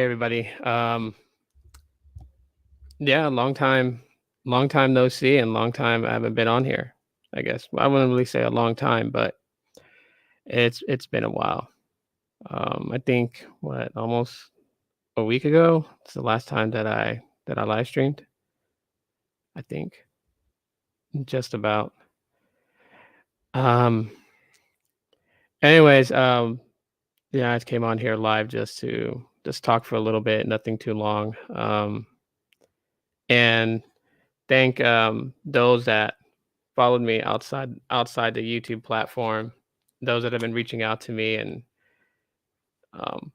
everybody. Yeah, long time no see, and long time I haven't been on here. I guess I wouldn't really say a long time, but it's been a while. I think what almost a week ago. It's the last time that I live streamed. I think just about. Um. Anyways, yeah, I came on here live just to just talk for a little bit, nothing too long. And thank those that followed me outside the YouTube platform, those that have been reaching out to me, and um,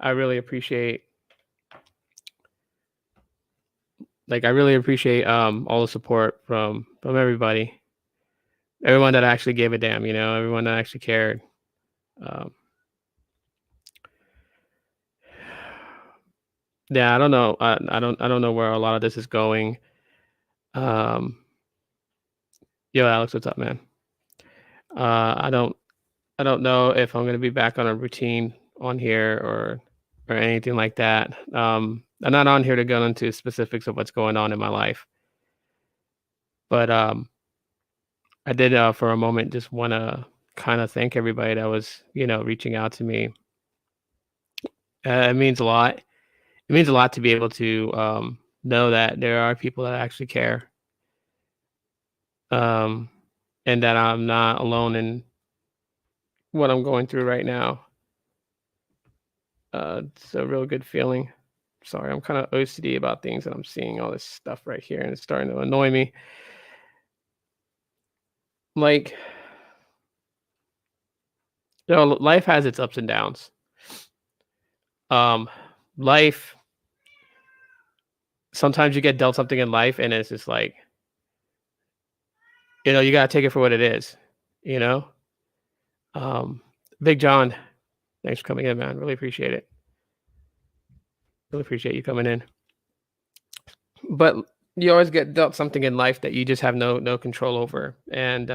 I really appreciate I really appreciate all the support from everybody, everyone that actually gave a damn, everyone that actually cared. Um, yeah, I don't know, I don't know where a lot of this is going. Um, yo, Alex, what's up, man? I don't know if I'm gonna be back on a routine on here or anything like that. I'm not on here to go into specifics of what's going on in my life, but I did for a moment just want to kind of thank everybody that was reaching out to me. It means a lot. It means a lot to be able to know that there are people that actually care, um, and that I'm not alone in what I'm going through right now. It's a real good feeling. Sorry, I'm kind of OCD about things, and I'm seeing all this stuff right here, and it's starting to annoy me. Like, life has its ups and downs. Um, Life, sometimes you get dealt something in life, and it's just like, you gotta take it for what it is, you know? Um, Big John, thanks for coming in, man. Really appreciate it. Really appreciate you coming in. But you always get dealt something in life that you just have no control over, and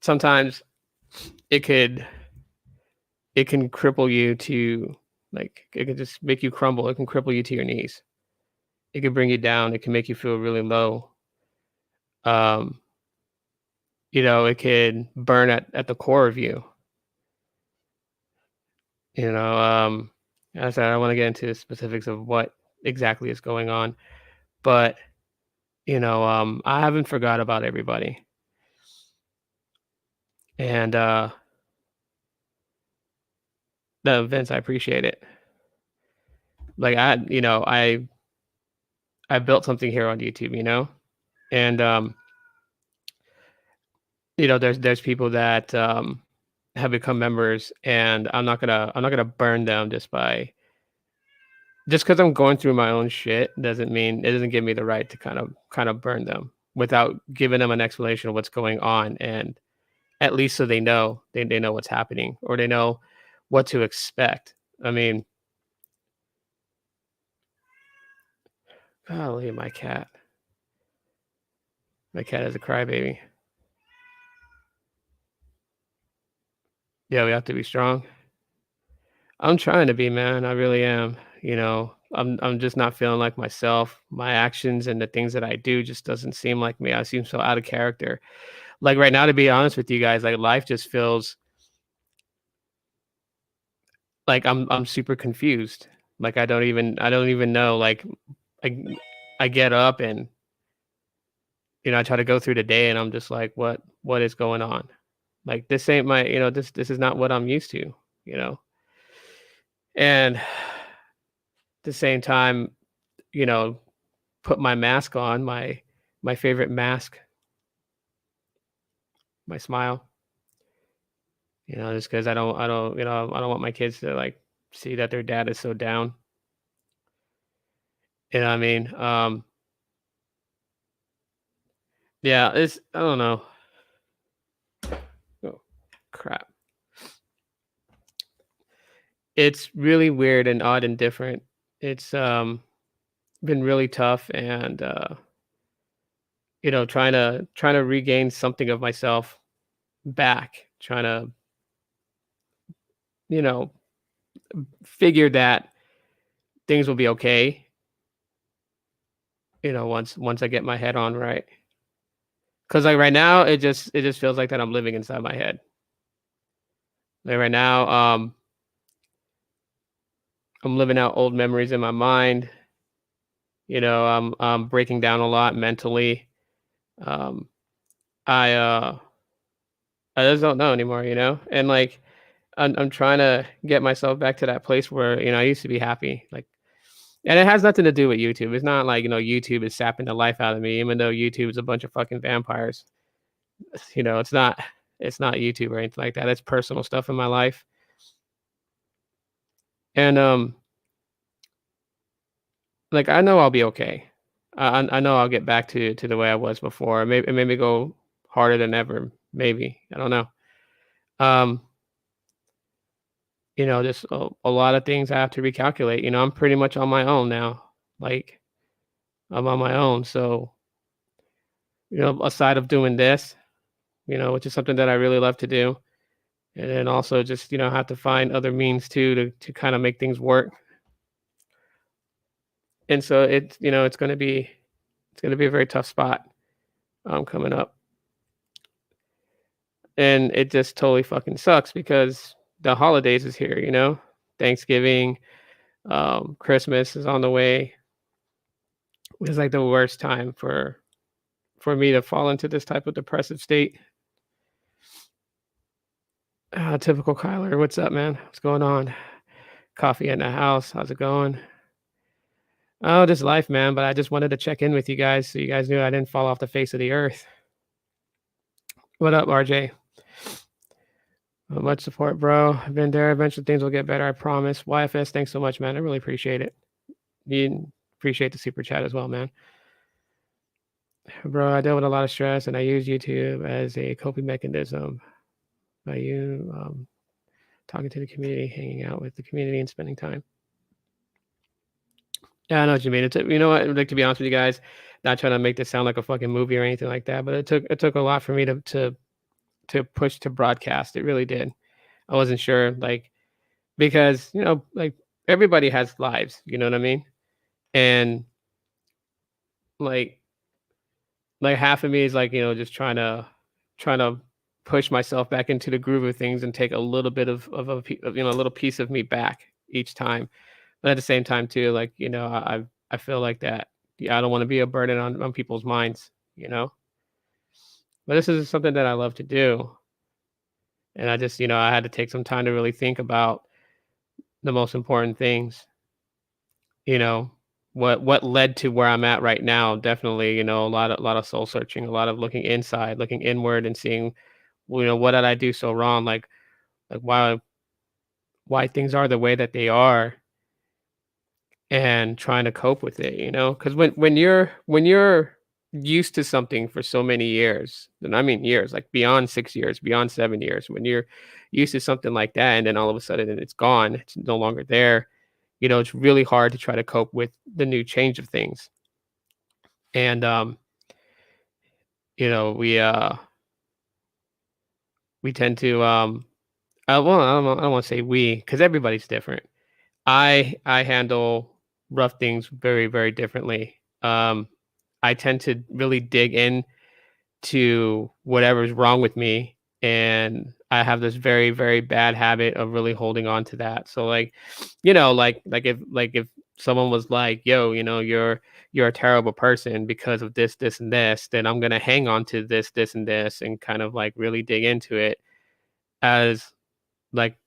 sometimes it could it can cripple you to it can just make you crumble. It can cripple you to your knees. It can bring you down. It can make you feel really low. Um, it could burn at the core of you. You know, as I said, I don't want to get into the specifics of what exactly is going on, but I haven't forgot about everybody, and the events. I appreciate it. Like I built something here on YouTube, and there's people that have become members, and I'm not gonna burn them just because I'm going through my own shit doesn't mean it doesn't give me the right to kind of burn them without giving them an explanation of what's going on, and at least so they know what's happening, or they know what to expect. I mean, golly, my cat is a crybaby. Yeah, we have to be strong. I'm trying to be, man. I really am. I'm just not feeling like myself. My actions and the things that I do just doesn't seem like me. I seem so out of character. Like right now, to be honest with you guys, like life just feels like I'm super confused. Like I don't even know. I I get up and I try to go through the day, and I'm just like, what is going on? Like this ain't my this is not what I'm used to. You know, and at the same time, you know, put my mask on, my favorite mask, my smile, just because I don't want my kids to like see that their dad is so down. You know what I mean? Yeah, it's I don't know. Oh, crap. It's really weird and odd and different. It's been really tough, and trying to regain something of myself back, trying to, you know, figure that things will be okay, once I get my head on right. Cause like, right now, it just feels like that I'm living inside my head. Like, right now, I'm living out old memories in my mind. I'm breaking down a lot mentally. Um, I, uh I just don't know anymore, and, like, I'm trying to get myself back to that place where, I used to be happy, like, and it has nothing to do with YouTube. It's not like, YouTube is sapping the life out of me, even though YouTube is a bunch of fucking vampires. It's not YouTube or anything like that. It's personal stuff in my life. And, like, I know I'll be okay. I know I'll get back to the way I was before. Maybe go harder than ever, maybe. I don't know. Um, just a lot of things I have to recalculate. I'm pretty much on my own now. Like, I'm on my own. So, aside of doing this, which is something that I really love to do, and then also just, have to find other means too to kind of make things work. And so it's gonna be a very tough spot coming up. And it just totally fucking sucks because the holidays is here. Thanksgiving, Christmas is on the way. It's like the worst time for me to fall into this type of depressive state. Typical Kyler. What's up, man? What's going on? Coffee in the house. How's it going? Oh, just life, man. But I just wanted to check in with you guys so you guys knew I didn't fall off the face of the earth. What up, RJ? Much support, bro. I've been there. Eventually things will get better. I promise. YFS, thanks so much, man. I really appreciate it. You appreciate the super chat as well, man. Bro, I deal with a lot of stress and I use YouTube as a coping mechanism. By you talking to the community, hanging out with the community, and spending time. Yeah, I know what you mean. You know what? Like, to be honest with you guys, not trying to make this sound like a fucking movie or anything like that, but it took a lot for me to push to broadcast. It really did. I wasn't sure, like, because like, everybody has lives. You know what I mean? And like half of me is like, just trying to push myself back into the groove of things and take a little bit of a little piece of me back each time. But at the same time too, like, I feel like that, yeah, I don't want to be a burden on people's minds, you know. But this is something that I love to do, and I just, I had to take some time to really think about the most important things. You know, what led to where I'm at right now. Definitely, a lot of soul searching, a lot of looking inside, looking inward, and seeing, what did I do so wrong? Like why things are the way that they are, and trying to cope with it, because when you're used to something for so many years, and I mean years, like beyond 6 years, beyond 7 years, when you're used to something like that, and then all of a sudden it's gone, it's no longer there, it's really hard to try to cope with the new change of things. And you know, we uh we tend to well, I don't want to say we, because everybody's different. I handle rough things very, very differently. I tend to really dig in to whatever's wrong with me, and I have this very, very bad habit of really holding on to that. So, like, like if someone was like, "Yo, you're a terrible person because of this, this, and this," then I'm gonna hang on to this, and this, and kind of like really dig into it as, like,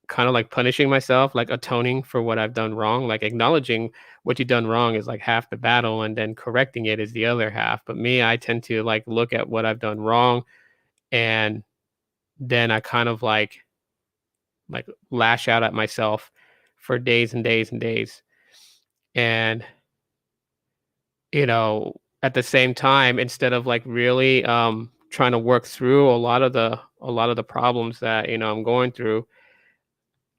kind of like punishing myself, like atoning for what I've done wrong, like acknowledging what you've done wrong is like half the battle, and then correcting it is the other half. But me, I tend to like look at what I've done wrong, and then I kind of like lash out at myself for days and days and days. And at the same time, instead of like really trying to work through a lot of the problems that I'm going through,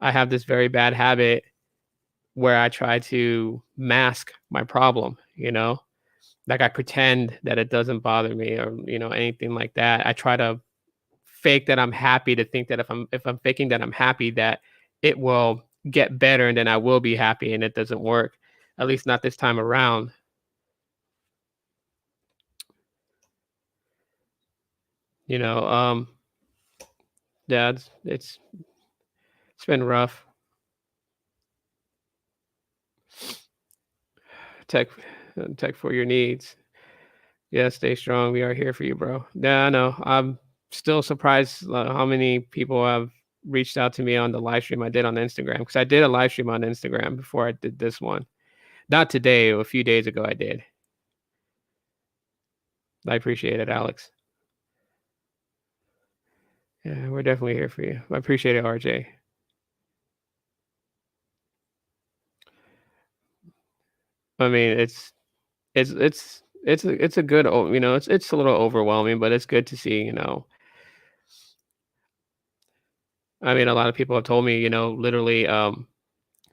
I have this very bad habit where I try to mask my problem, like I pretend that it doesn't bother me, or anything like that. I try to fake that I'm happy, to think that if I'm faking that I'm happy, that it will get better and then I will be happy and it doesn't work. At least not this time around. You know, yeah, it's been rough. Tech tech for your needs. Yeah, stay strong. We are here for you, bro. Yeah, I know. I'm still surprised how many people have reached out to me on the live stream I did on Instagram because I did a live stream on Instagram before I did this one. Not today, a few days ago I did. I appreciate it, Alex. Yeah, we're definitely here for you. I appreciate it, RJ. I mean, it's a good it's a little overwhelming, but it's good to see, I mean, a lot of people have told me, literally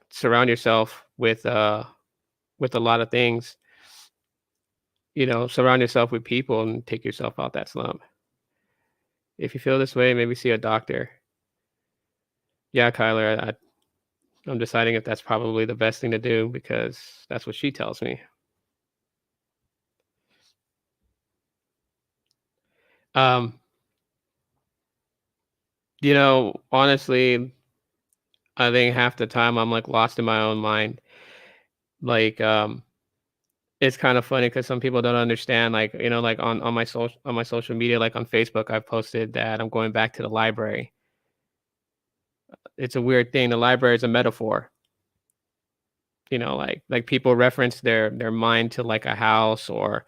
surround yourself with a lot of things, surround yourself with people and take yourself out that slump. If you feel this way, maybe see a doctor. Yeah, Kyler, I'm deciding if that's probably the best thing to do because that's what she tells me. Um, honestly, I think half the time I'm like lost in my own mind. Like, it's kind of funny because some people don't understand. Like, like on my social media, like on Facebook, I've posted that I'm going back to the library. It's a weird thing. The library is a metaphor. Like people reference their mind to like a house or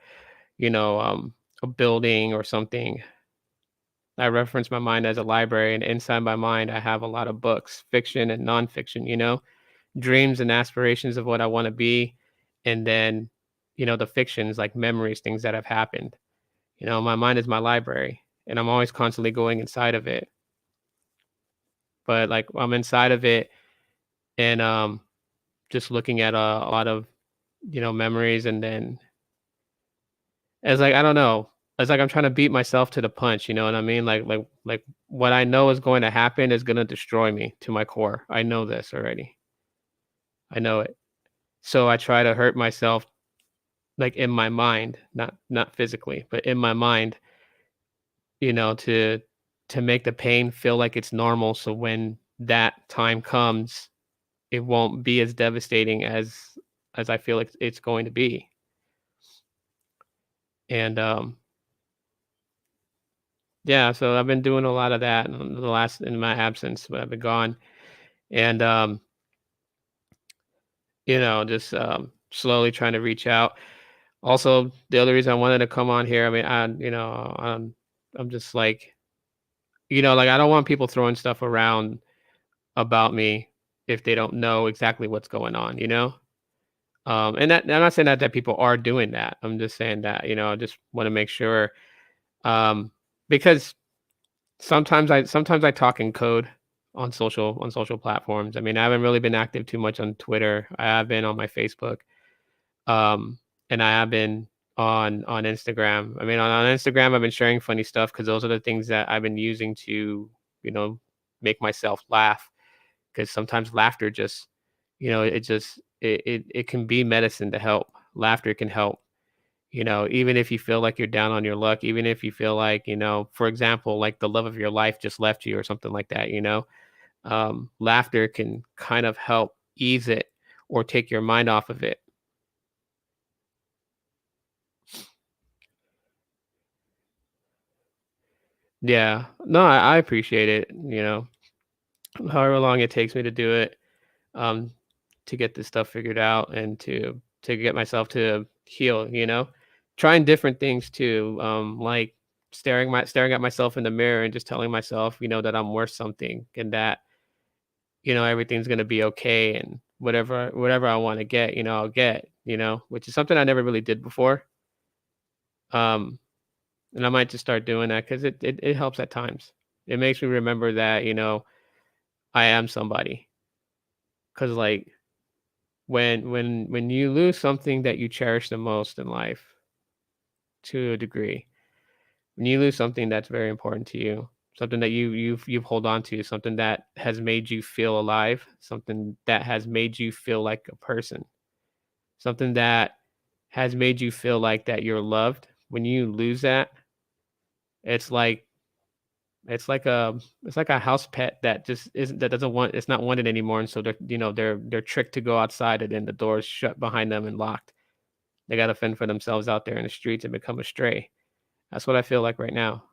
a building or something. I reference my mind as a library, and inside my mind, I have a lot of books, fiction and nonfiction. Dreams and aspirations of what I want to be, and then the fictions like memories, things that have happened. My mind is my library, and I'm always constantly going inside of it. But like I'm inside of it, and just looking at a lot of memories, and then it's like I don't know. It's like I'm trying to beat myself to the punch. You know what I mean? Like what I know is going to happen is going to destroy me to my core. I know this already. I know it. So I try to hurt myself like in my mind, not physically, but in my mind, to make the pain feel like it's normal. So when that time comes, it won't be as devastating as I feel like it's going to be. And yeah, so I've been doing a lot of that in my absence, but I've been gone. And just slowly trying to reach out. Also, the other reason I wanted to come on here, I mean, I'm just like, like I don't want people throwing stuff around about me if they don't know exactly what's going on. And that I'm not saying that people are doing that. I'm just saying that, I just want to make sure because sometimes I talk in code on social platforms. I mean, I haven't really been active too much on Twitter. I have been on my Facebook, um, and I have been on Instagram. I mean, on Instagram, I've been sharing funny stuff because those are the things that I've been using to, you know, make myself laugh. Because sometimes laughter just, it just it can be medicine to help. Laughter can help. Even if you feel like you're down on your luck, even if you feel like, for example, like the love of your life just left you or something like that. Laughter can kind of help ease it or take your mind off of it. Yeah. No, I appreciate it, however long it takes me to do it, um, to get this stuff figured out and to get myself to heal. Trying different things too, like staring at myself in the mirror and just telling myself, that I'm worth something and that, everything's gonna be okay and whatever I want to get, I'll get, which is something I never really did before. Um, and I might just start doing that because it helps at times. It makes me remember that, I am somebody. Cause like when you lose something that you cherish the most in life to a degree, when you lose something that's very important to you, something that you've hold on to, something that has made you feel alive, something that has made you feel like a person, something that has made you feel like that you're loved. When you lose that, it's like it's like a house pet that just isn't that doesn't want it's not wanted anymore, and so they're tricked to go outside, and then the door's shut behind them and locked. They got to fend for themselves out there in the streets and become a stray. That's what I feel like right now.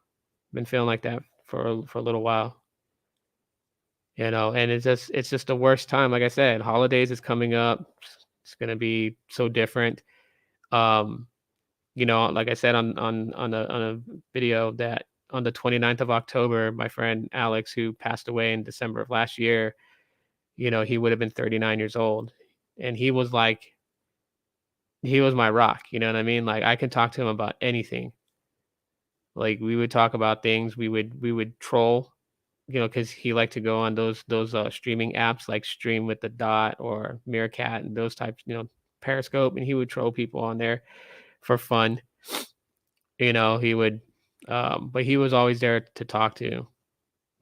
Been feeling like that for a little while, and it's just the worst time. Like I said, holidays is coming up. It's gonna be so different. Um, like I said on a video that on the 29th of October, my friend Alex, who passed away in December of last year, he would have been 39 years old, and he was my rock. You know what I mean? Like I can talk to him about anything. Like we would talk about things. We would troll, because he liked to go on those streaming apps like Stream with the Dot or Meerkat and those types, Periscope, and he would troll people on there for fun. He would, but he was always there to talk to.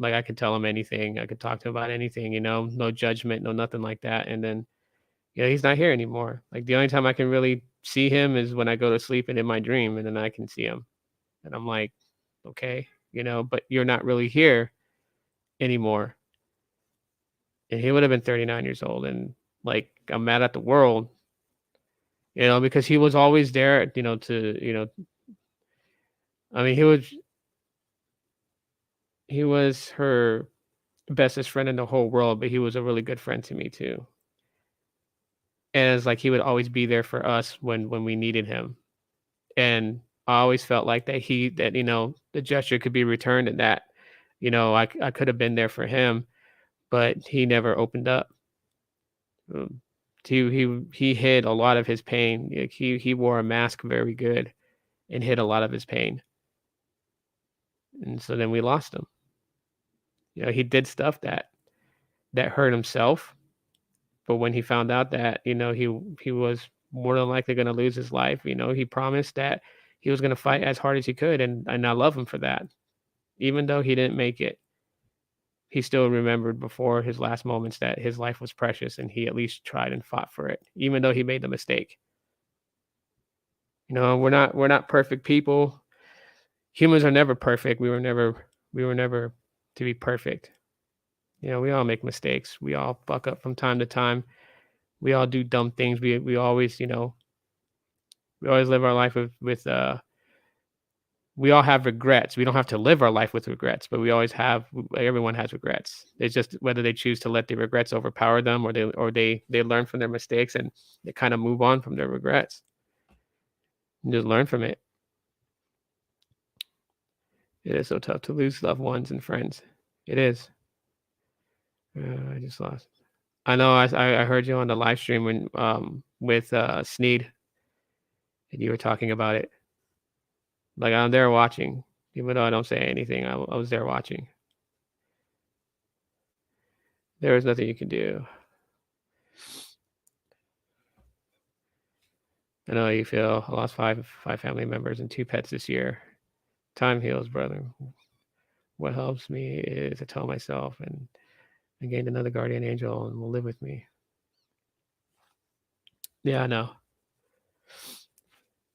Like I could tell him anything. I could talk to him about anything. No judgment, no nothing like that. And then, he's not here anymore. Like the only time I can really see him is when I go to sleep and in my dream, and then I can see him, and I'm like, okay, but you're not really here anymore. And he would have been 39 years old, and like I'm mad at the world, because he was always there, I mean, he was her bestest friend in the whole world, but he was a really good friend to me too. And it's like he would always be there for us when we needed him. And I always felt like the gesture could be returned, and that, I could have been there for him, but he never opened up. Um, he hid a lot of his pain. Like, he wore a mask very good and hid a lot of his pain. And so then we lost him. He did stuff that hurt himself, but when he found out that, he was more than likely going to lose his life, he promised that he was going to fight as hard as he could, and I love him for that. Even though he didn't make it, he still remembered before his last moments that his life was precious, and he at least tried and fought for it, even though he made the mistake. We're not perfect people. Humans are never perfect. We were never to be perfect. We all make mistakes. We all fuck up from time to time. We all do dumb things. We always live our life with we all have regrets. We don't have to live our life with regrets, but everyone has regrets. It's just whether they choose to let the regrets overpower them, or they learn from their mistakes, and they kind of move on from their regrets and just learn from it. It is so tough to lose loved ones and friends. It is. I just lost. I know. I heard you on the live stream when with Sneed, and you were talking about it. Like I'm there watching, even though I don't say anything. I was there watching. There was nothing you can do. I know how you feel. I lost five family members and two pets this year. Time heals, brother. What helps me is to tell myself, and I gained another guardian angel and will live with me. Yeah, I know.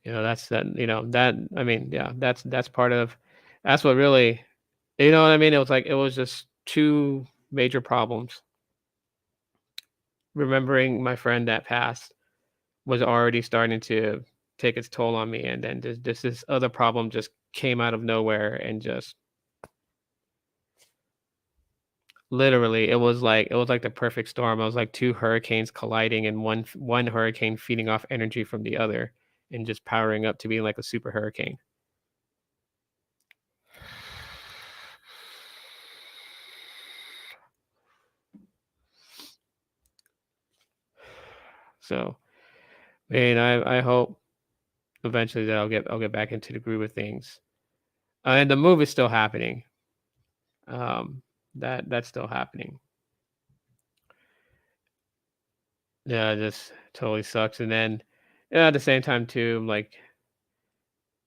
That's that. That. I mean, yeah, that's part of. That's what really. You know what I mean? It was just two major problems. Remembering my friend that passed was already starting to take its toll on me, and then this other problem just came out of nowhere, and just literally it was like the perfect storm. It was like two hurricanes colliding, and one hurricane feeding off energy from the other, and just powering up to being like a super hurricane. So, I hope eventually that I'll get back into the groove of things. And the move is still happening. Um, that's still happening. Yeah, it just totally sucks. And then, yeah, at the same time too, like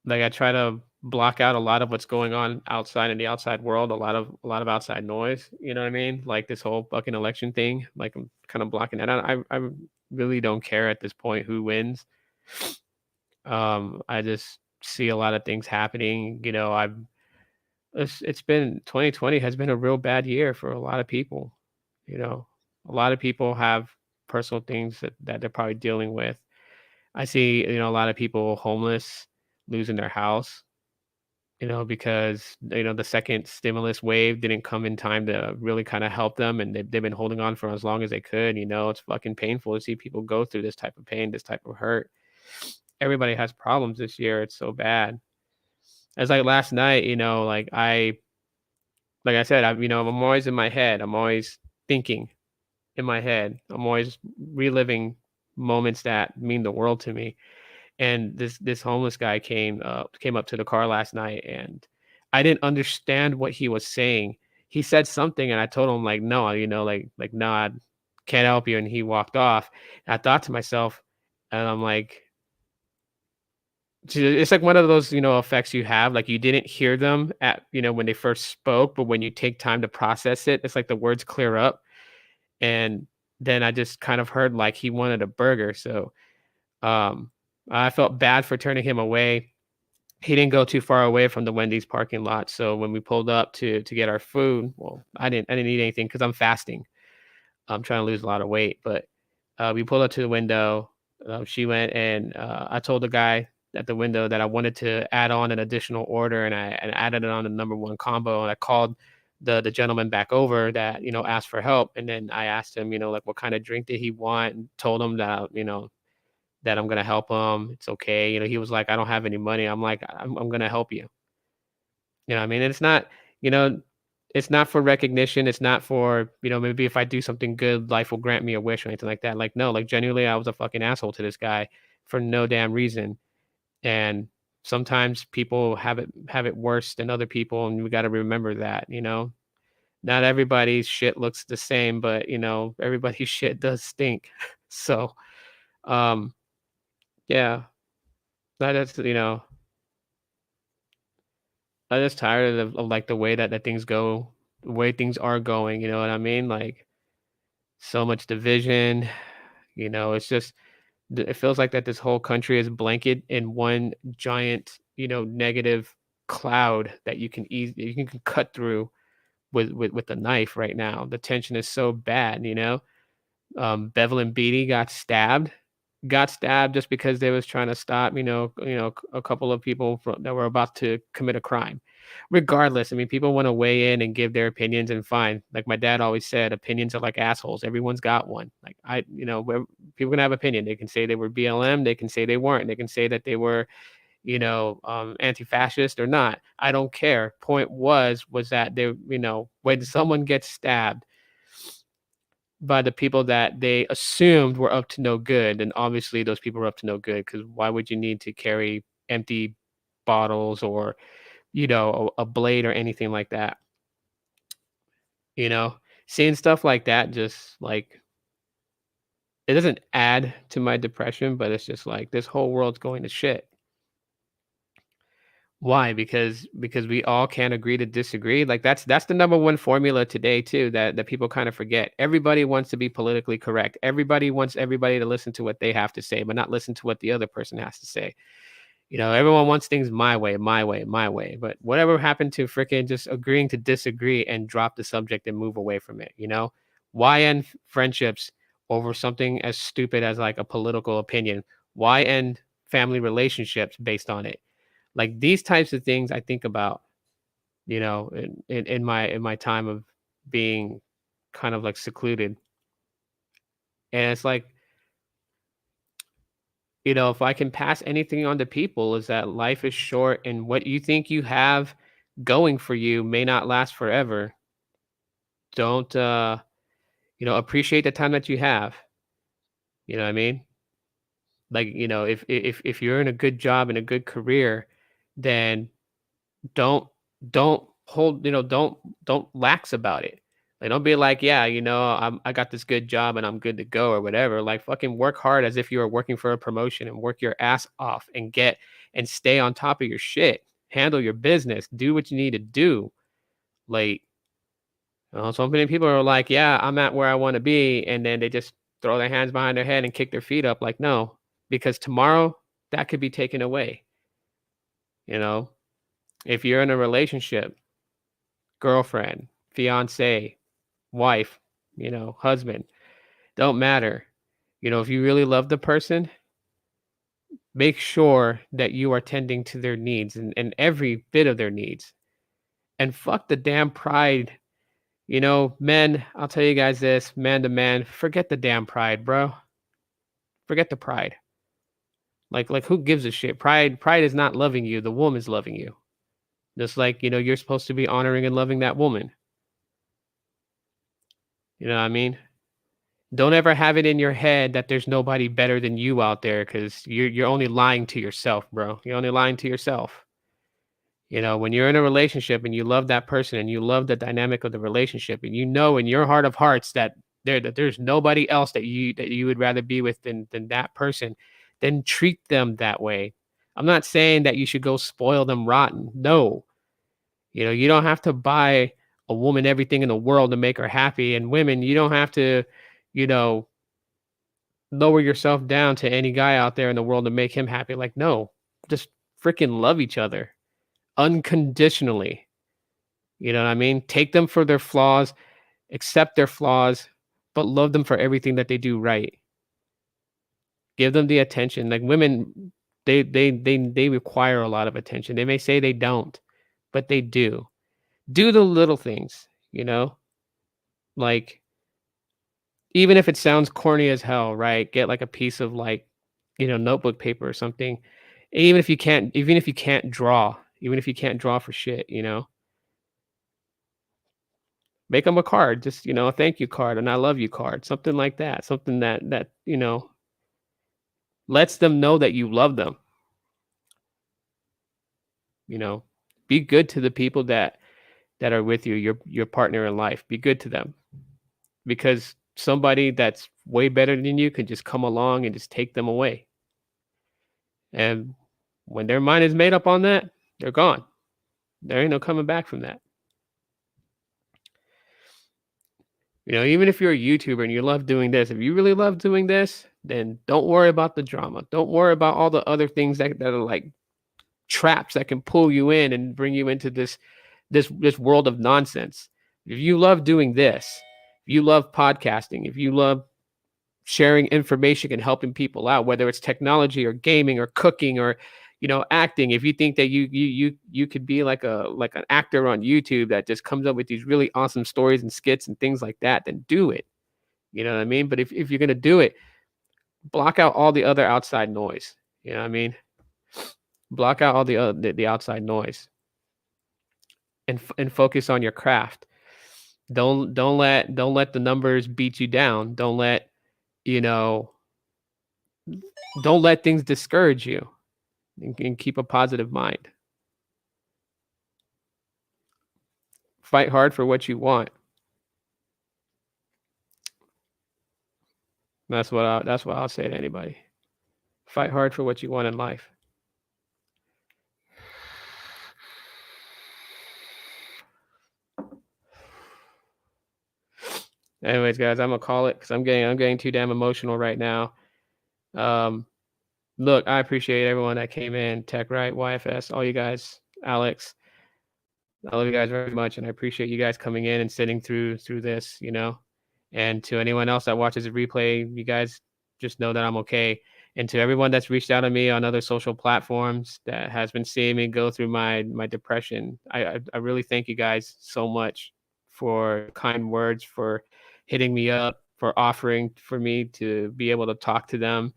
I try to block out a lot of what's going on outside in the outside world, a lot of outside noise, you know what I mean? Like this whole fucking election thing, like I'm kind of blocking that out. I really don't care at this point who wins. I just see a lot of things happening. It's been 2020 has been a real bad year for a lot of people. You know, a lot of people have personal things that they're probably dealing with. I see, a lot of people homeless, losing their house, because, the second stimulus wave didn't come in time to really kind of help them. And they've been holding on for as long as they could. It's fucking painful to see people go through this type of pain, this type of hurt. Everybody has problems this year. It's so bad. It's like last night, like I said, I'm always in my head. I'm always thinking in my head. I'm always reliving moments that mean the world to me. And this homeless guy came up to the car last night, and I didn't understand what he was saying. He said something, and I told him like, no, no, I can't help you, and he walked off. And I thought to myself, and I'm like, it's like one of those, effects you have, like you didn't hear them at, when they first spoke, but when you take time to process it, it's like the words clear up. And then I just kind of heard like he wanted a burger. So um I felt bad for turning him away. He didn't go too far away from the Wendy's parking lot. So when we pulled up to get our food, well, I didn't eat anything because I'm fasting. I'm trying to lose a lot of weight, but we pulled up to the window. She went and I told the guy at the window that I wanted to add on an additional order, and I added it on the number one combo. And I called the gentleman back over that asked for help, and then I asked him like what kind of drink did he want, and told him that that I'm gonna help him. It's okay. He was like, I don't have any money. I'm like, I'm gonna help you. You know what I mean? And you know, it's not for recognition. It's not for, maybe if I do something good, life will grant me a wish or anything like that. Like, no, like genuinely, I was a fucking asshole to this guy for no damn reason. And sometimes people have it worse than other people, and we got to remember that. Not everybody's shit looks the same, but everybody's shit does stink. So, um, yeah, that's I'm just tired of like the way that things go, the way things are going. You know what I mean? Like so much division. It's just it feels like that this whole country is blanket in one giant, negative cloud that you can cut through with a knife right now. The tension is so bad. Bevelin Beatty got stabbed just because they was trying to stop, a couple of people that were about to commit a crime. Regardless, I mean, people want to weigh in and give their opinions, and fine. Like my dad always said, opinions are like assholes. Everyone's got one. Like people can have opinion. They can say they were BLM. They can say they weren't. They can say that they were, anti-fascist or not. I don't care. Point was that when someone gets stabbed by the people that they assumed were up to no good, and obviously those people were up to no good, because why would you need to carry empty bottles or a blade or anything like that? you know Seeing stuff like that, just like, it doesn't add to my depression, but it's just like this whole world's going to shit. Why? Because we all can't agree to disagree. Like that's the number one formula today too, that people kind of forget. Everybody wants to be politically correct. Everybody wants everybody to listen to what they have to say, but not listen to what the other person has to say. Everyone wants things my way, my way, my way. But whatever happened to freaking just agreeing to disagree and drop the subject and move away from it? Why end friendships over something as stupid as like a political opinion? Why end family relationships based on it? Like these types of things I think about, in my time of being kind of like secluded. And it's like, if I can pass anything on to people, is that life is short, and what you think you have going for you may not last forever. Don't appreciate the time that you have. You know what I mean? Like, if you're in a good job and a good career, then don't don't hold, don't lax about it. Like, don't be like, yeah, I got this good job and I'm good to go or whatever. Like, fucking work hard as if you were working for a promotion, and work your ass off and stay on top of your shit. handle your business, do what you need to do. Like, so many people are like, yeah, I'm at where I want to be. And then they just throw their hands behind their head and kick their feet up. Like, no, because tomorrow that could be taken away. You know, if you're in a relationship, girlfriend, fiance, wife, husband, don't matter. If you really love the person, make sure that you are tending to their needs and every bit of their needs. And fuck the damn pride. Men, I'll tell you guys this, man to man, forget the damn pride, bro. Forget the pride. Like who gives a shit? Pride is not loving you. The woman's loving you. Just like, you're supposed to be honoring and loving that woman. You know what I mean? Don't ever have it in your head that there's nobody better than you out there, because you're only lying to yourself, bro. You're only lying to yourself. When you're in a relationship and you love that person and you love the dynamic of the relationship, and you know in your heart of hearts that there's nobody else that you would rather be with than that person, then treat them that way. I'm not saying that you should go spoil them rotten. No. You don't have to buy a woman everything in the world to make her happy. And women, you don't have to, you know, lower yourself down to any guy out there in the world to make him happy. Like, no, just freaking love each other unconditionally. You know what I mean? Take them for their flaws, accept their flaws, but love them for everything that they do right. Give them the attention. Like women, they require a lot of attention. They may say they don't, but they do. Do the little things, like even if it sounds corny as hell, right? Get like a piece of like, notebook paper or something. Even if you can't draw, even if you can't draw for shit, make them a card, just, a thank you card, and I love you card, something like that. Something that lets them know that you love them. You know, be good to the people that are with you, your partner in life. Be good to them, because somebody that's way better than you can just come along and just take them away. And when their mind is made up on that, they're gone. There ain't no coming back from that. Even if you're a YouTuber and you love doing this, if you really love doing this, then don't worry about the drama. Don't worry about all the other things that are like traps that can pull you in and bring you into this world of nonsense. If you love doing this, if you love podcasting, if you love sharing information and helping people out, whether it's technology or gaming or cooking or acting, if you think that you could be like an actor on YouTube that just comes up with these really awesome stories and skits and things like that, then do it. You know what I mean? But if you're going to do it, block out all the other outside noise. You know what I mean? Block out all the outside noise and focus on your craft. Don't let the numbers beat you down. You know, don't let things discourage you, and keep a positive mind. Fight hard for what you want. That's what I'll say to anybody. Fight hard for what you want in life. Anyways, guys, I'm gonna call it because I'm getting too damn emotional right now. Look, I appreciate everyone that came in, Tech Right, YFS, all you guys, Alex. I love you guys very much, and I appreciate you guys coming in and sitting through this. And to anyone else that watches a replay, you guys just know that I'm okay. And to everyone that's reached out to me on other social platforms that has been seeing me go through my depression, I really thank you guys so much for kind words, for hitting me up, for offering for me to be able to talk to them.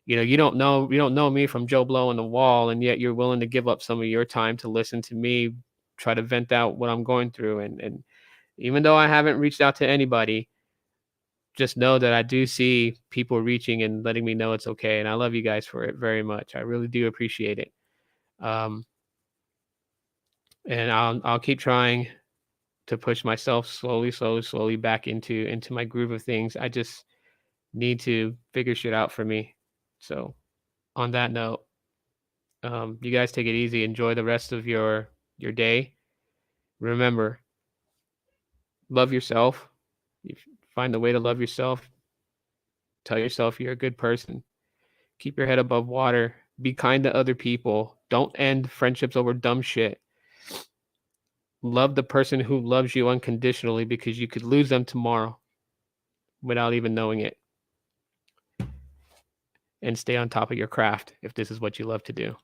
You don't know me from Joe Blow on the wall, and yet you're willing to give up some of your time to listen to me try to vent out what I'm going through. And even though I haven't reached out to anybody, just know that I do see people reaching and letting me know it's okay. And I love you guys for it very much. I really do appreciate it. And I'll keep trying to push myself slowly back into my groove of things. I just need to figure shit out for me. So on that note, You guys take it easy. Enjoy the rest of your day. Remember, love yourself. If you find a way to love yourself, tell yourself you're a good person. Keep your head above water. Be kind to other people. Don't end friendships over dumb shit. Love the person who loves you unconditionally because you could lose them tomorrow without even knowing it. And stay on top of your craft if this is what you love to do.